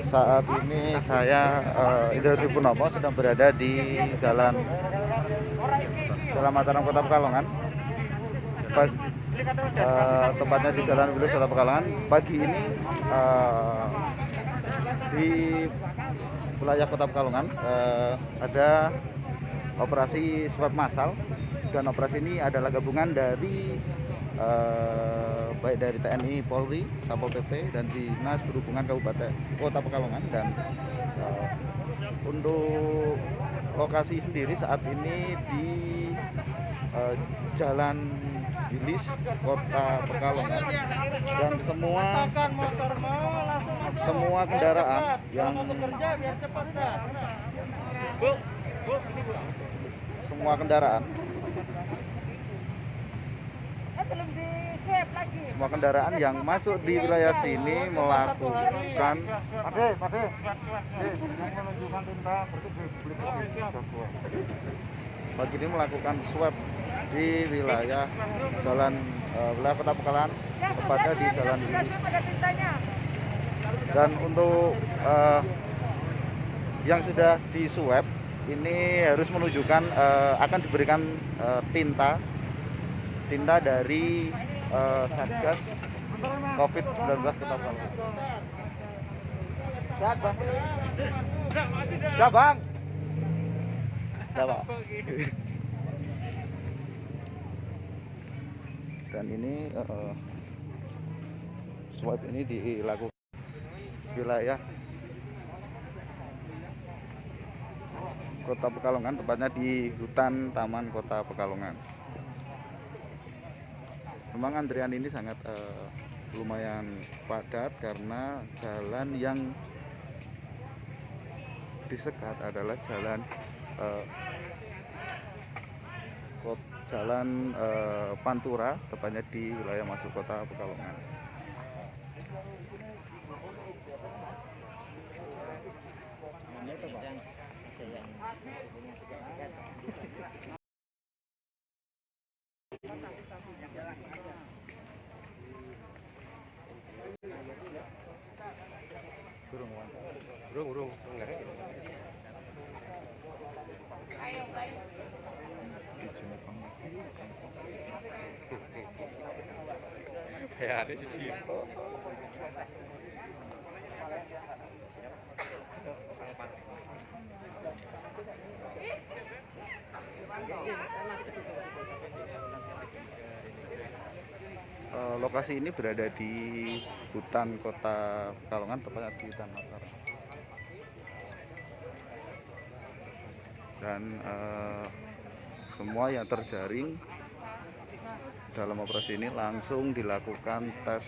Saat ini saya Indra Tripunomo sedang berada di Jalan Mataram Kota Pekalongan. Tepatnya di Jalan Wilis Kota Pekalongan. Pagi ini di wilayah Kota Pekalongan ada operasi swab massal, dan operasi ini adalah gabungan dari baik dari TNI, Polri, Satpol PP, dan Dinas Perhubungan Kabupaten Kota Pekalongan. Dan untuk lokasi sendiri saat ini di Jalan Wilis Kota Pekalongan, dan semua kendaraan yang yang masuk di wilayah sini melakukan swab di wilayah wilayah Kota Pekalongan, tepatnya di Jalan Wilis. Dan untuk yang sudah di swab ini harus menunjukkan akan diberikan tinta dari Satgas COVID-19 Kota Pekalongan. Ya, Bang. Ya, Pak. Dan ini swab ini dilakukan wilayah Kota Pekalongan, tepatnya di hutan Taman Kota Pekalongan. Memang antrian ini sangat lumayan padat karena jalan yang disekat adalah jalan Pantura, tepatnya di wilayah masuk Kota Pekalongan. Burung enggak. Ya, ada cuci. Lokasi ini berada di hutan Kota Pekalongan, tepatnya di hutan Mataram. Dan semua yang terjaring dalam operasi ini langsung dilakukan tes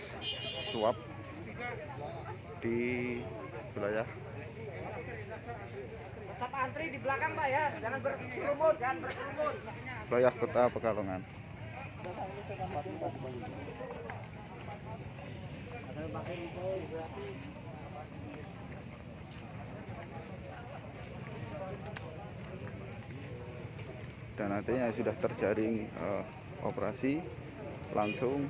swab di wilayah. Tetap antri di belakang, Pak, ya. Jangan berkerumun, Wilayah Kota Pekalongan. Dan nantinya sudah terjaring operasi langsung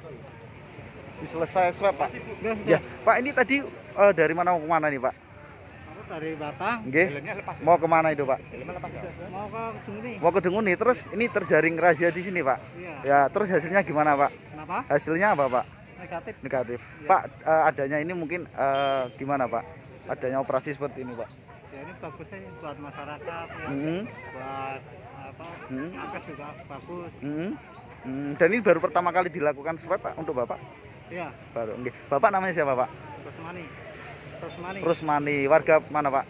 selesai swab, Pak. Ya, Pak, ini tadi dari mana mau kemana nih, Pak? Dari Batang. Nggih. Mau kemana itu, Pak? Mau ke Denguni. Terus ini terjaring razia di sini, Pak. Iya. Ya, terus hasilnya gimana, Pak? Kenapa? Hasilnya apa, Pak? Negatif. Ya. Pak, adanya ini mungkin gimana, Pak? Adanya operasi seperti ini, Pak? Ya, ini bagusnya buat masyarakat, ya. Buat nakes juga bagus. Dan ini baru pertama kali dilakukan swab, Pak, untuk Bapak? Iya. Baru. Nggih. Bapak namanya siapa, Pak? Rusmani. Warga mana, Pak?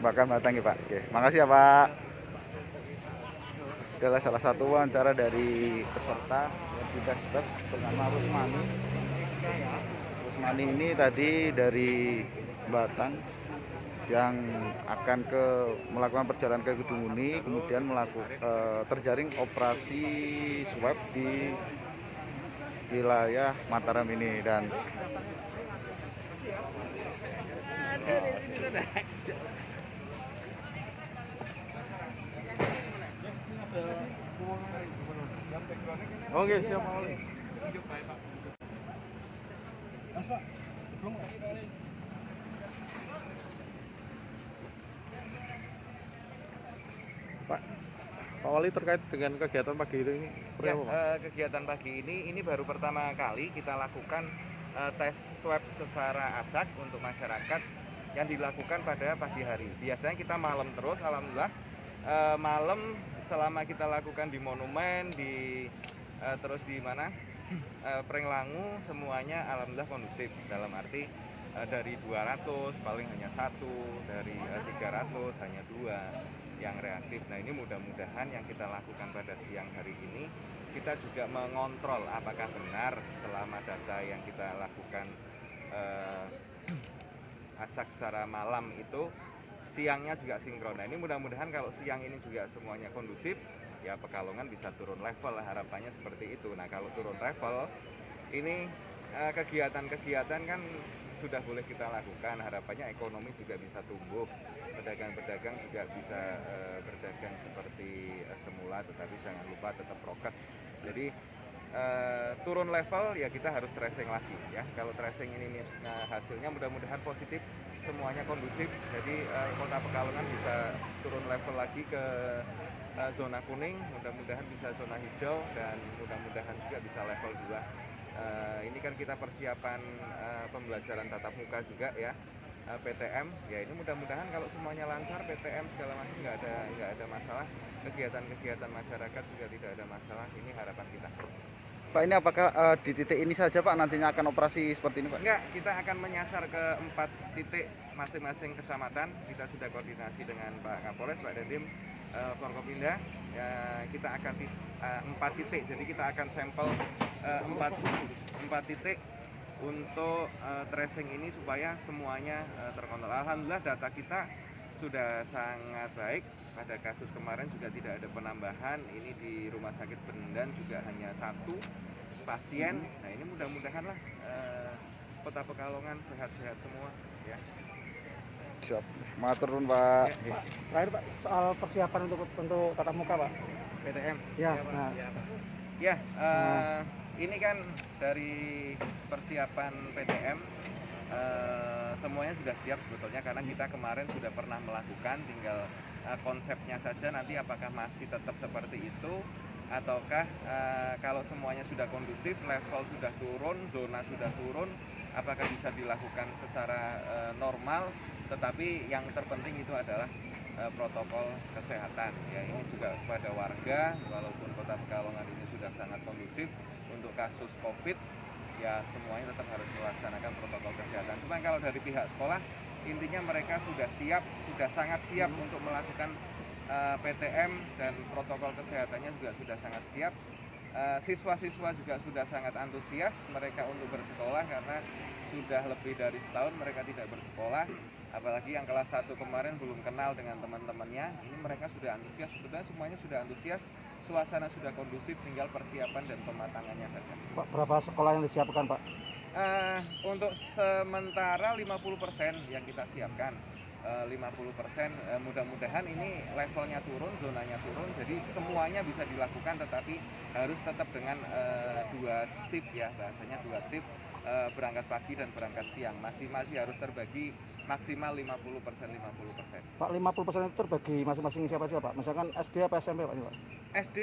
Batang, ya, Pak. Oke, makasih ya, Pak. Adalah salah satu wawancara dari peserta yang kita swab bernama Rusmani. Rusmani ini tadi dari Batang yang akan melakukan perjalanan ke Kedunguni, kemudian terjaring operasi swab di wilayah Mataram ini. Dan Oke, siap, Pak. Pak Wali terkait dengan kegiatan pagi ini seperti Ya, apa Pak? kegiatan pagi ini baru pertama kali kita lakukan tes swab secara acak untuk masyarakat yang dilakukan pada pagi hari. Biasanya kita malam terus, alhamdulillah malam selama kita lakukan di monumen, terus di mana Prenglangu semuanya alhamdulillah kondusif. Dalam arti dari 200 paling hanya satu, dari 300 hanya 2 yang reaktif. Nah ini mudah-mudahan yang kita lakukan pada siang hari ini kita juga mengontrol apakah benar selama data yang kita lakukan acak secara malam itu siangnya juga sinkron. Nah ini mudah-mudahan kalau siang ini juga semuanya kondusif, ya Pekalongan bisa turun level, harapannya seperti itu. Nah kalau turun level ini kegiatan-kegiatan kan sudah boleh kita lakukan, harapannya ekonomi juga bisa tumbuh, pedagang-pedagang juga bisa berdagang seperti semula, tetapi jangan lupa tetap prokes. Jadi turun level ya kita harus tracing lagi ya. Kalau tracing ini hasilnya mudah-mudahan positif, semuanya kondusif, jadi Kota Pekalongan bisa turun level lagi ke zona kuning, mudah-mudahan bisa zona hijau, dan mudah-mudahan juga bisa level 2. Ini kan kita persiapan pembelajaran tatap muka juga ya, PTM ya, ini mudah-mudahan kalau semuanya lancar, PTM segala macam nggak ada masalah, kegiatan-kegiatan masyarakat juga tidak ada masalah, ini harapan kita. Pak, ini apakah di titik ini saja Pak nantinya akan operasi seperti ini Pak? Enggak, kita akan menyasar ke 4 titik masing-masing kecamatan. Kita sudah koordinasi dengan Pak Kapolres, Pak Dandim, Forkopimda. Ya, kita akan 4 titik, jadi kita akan sampel 4 titik untuk tracing ini supaya semuanya terkontrol. Alhamdulillah data kita sudah sangat baik. Pada kasus kemarin juga tidak ada penambahan. Ini di Rumah Sakit Bendan juga hanya 1 pasien. Nah ini mudah-mudahan lah Kota Pekalongan sehat-sehat semua ya. Siap, matur nuwun Pak. Ya, Terakhir Pak, soal persiapan untuk tatap muka Pak. PTM. Ya, Pak. nah. Ya, ini kan dari persiapan PTM semuanya sudah siap sebetulnya, karena kita kemarin sudah pernah melakukan, tinggal konsepnya saja nanti apakah masih tetap seperti itu ataukah kalau semuanya sudah kondusif, level sudah turun, zona sudah turun, apakah bisa dilakukan secara normal, tetapi yang terpenting itu adalah protokol kesehatan ya. Ini juga kepada warga, walaupun Kota Pekalongan ini sudah sangat kondusif untuk kasus COVID ya, semuanya tetap harus melaksanakan protokol kesehatan. Cuma kalau dari pihak sekolah, intinya mereka sudah siap, sudah sangat siap untuk melakukan PTM, dan protokol kesehatannya juga sudah sangat siap. Siswa-siswa juga sudah sangat antusias mereka untuk bersekolah, karena sudah lebih dari setahun mereka tidak bersekolah. Apalagi yang kelas 1 kemarin belum kenal dengan teman-temannya, ini mereka sudah antusias. Sebetulnya semuanya sudah antusias, suasana sudah kondusif, tinggal persiapan dan pematangannya saja. Pak, berapa sekolah yang disiapkan Pak? Untuk sementara 50% yang kita siapkan. 50%, mudah-mudahan ini levelnya turun, zonanya turun, jadi semuanya bisa dilakukan, tetapi harus tetap dengan 2 shift ya, bahasanya 2 shift, berangkat pagi dan berangkat siang, masih harus terbagi maksimal 50%. Pak, 50% itu terbagi masing-masing siapa saja Pak? Misalkan SD apa SMP Pak? Pak? SD,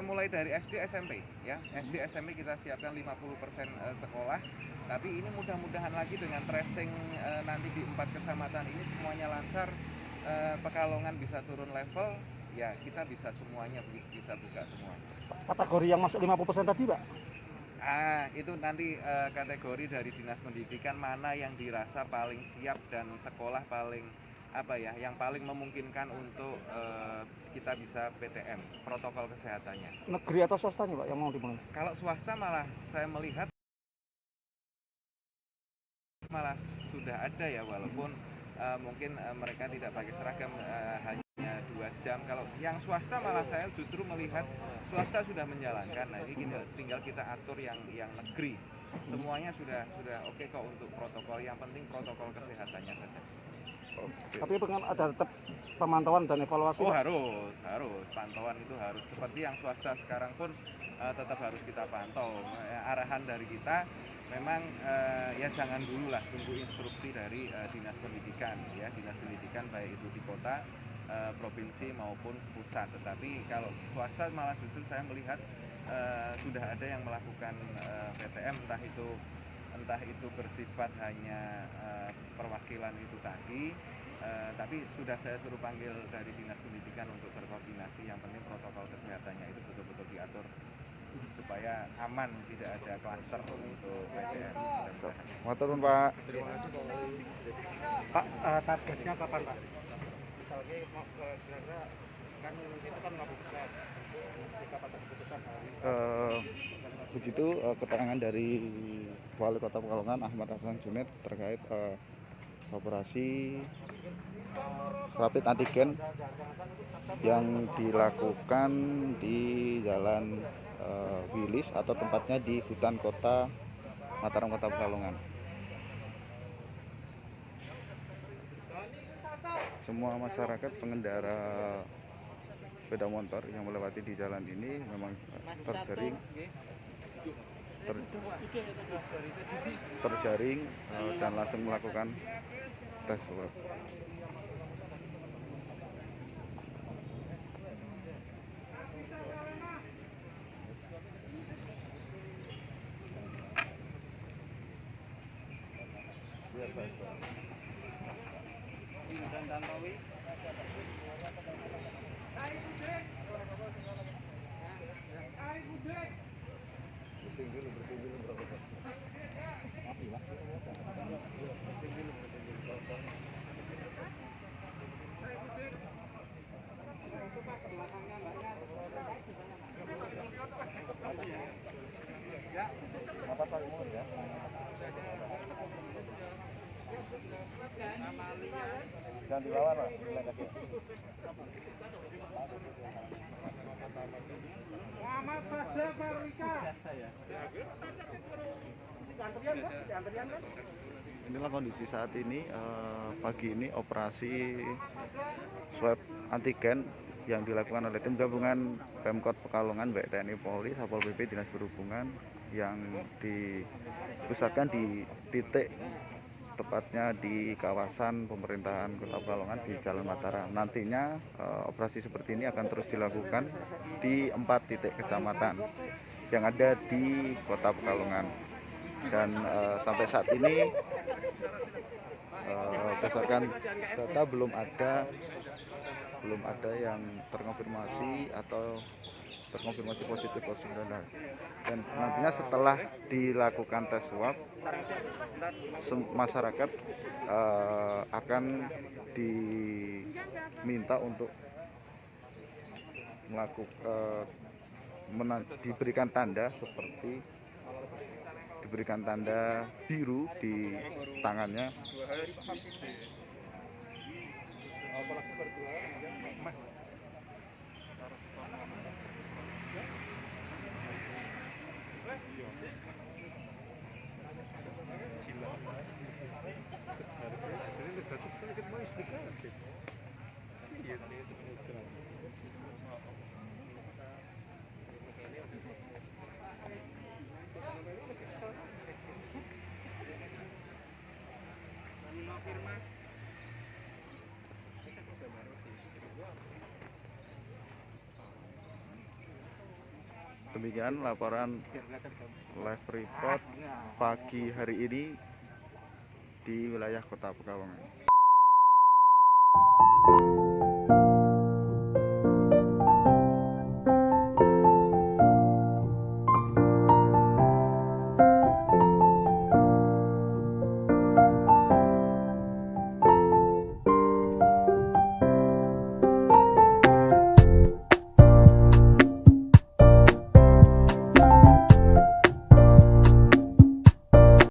mulai dari SD SMP ya, SD SMP kita siapkan 50% sekolah, tapi ini mudah-mudahan lagi dengan tracing nanti di 4 kecamatan ini semuanya lancar, Pekalongan bisa turun level ya, kita bisa semuanya bisa buka semua. Kategori yang masuk 50% tadi Pak? Itu nanti kategori dari Dinas Pendidikan, mana yang dirasa paling siap dan sekolah paling yang paling memungkinkan untuk kita bisa PTM, protokol kesehatannya. Negeri atau swasta nih Pak yang mau dimulai? Kalau swasta malah saya melihat malah sudah ada ya, walaupun mungkin mereka tidak pakai seragam, hanya 2 jam. Kalau yang swasta malah saya justru melihat swasta sudah menjalankan. Nah ini tinggal kita atur yang negeri. Semuanya sudah oke kok untuk protokol, yang penting protokol kesehatannya saja. Tapi dengan ada tetap pemantauan dan evaluasi. Oh harus pantauan, itu harus seperti yang swasta sekarang pun tetap harus kita pantau. Arahan dari kita memang ya jangan dulu lah, tunggu instruksi dari Dinas Pendidikan ya, Dinas Pendidikan baik itu di kota provinsi maupun pusat. Tetapi kalau swasta malah justru saya melihat sudah ada yang melakukan PTM, entah itu bersifat hanya perwakilan itu tadi, tapi sudah saya suruh panggil dari Dinas Pendidikan untuk berkoordinasi. Yang penting protokol kesehatannya itu betul-betul diatur supaya aman, tidak ada klaster untuk PTM. Matur nuwun, Pak. Pak, targetnya kapan Pak? Misalnya mau kira-kira kan itu kan nggak besar. Kapan keputusan hari? Begitu keterangan dari Wali Kota Pekalongan Ahmad Hasan Junet terkait operasi rapid antigen yang dilakukan di Jalan Wilis atau tempatnya di hutan kota Mataram Kota Pekalongan. Semua masyarakat pengendara sepeda motor yang melewati di jalan ini memang terjaring dan langsung melakukan tes swab. Jangan dilawan, Mas. Muhammad Pasha Farika. Inilah kondisi saat ini, pagi ini operasi swab antigen yang dilakukan oleh tim gabungan Pemkot Pekalongan, baik TNI Polri, Satpol PP, Dinas Perhubungan, yang dipusatkan di titik tepatnya di kawasan pemerintahan Kota Pekalongan di Jalan Mataram. Nantinya operasi seperti ini akan terus dilakukan di 4 titik kecamatan yang ada di Kota Pekalongan. Dan sampai saat ini berdasarkan data belum ada yang terkonfirmasi atau terkonfirmasi positif COVID-19. Dan nantinya setelah dilakukan tes swab, masyarakat akan diminta untuk diberikan tanda seperti diberikan tanda biru di tangannya. Demikian laporan live report pagi hari ini di wilayah Kota Pekalongan.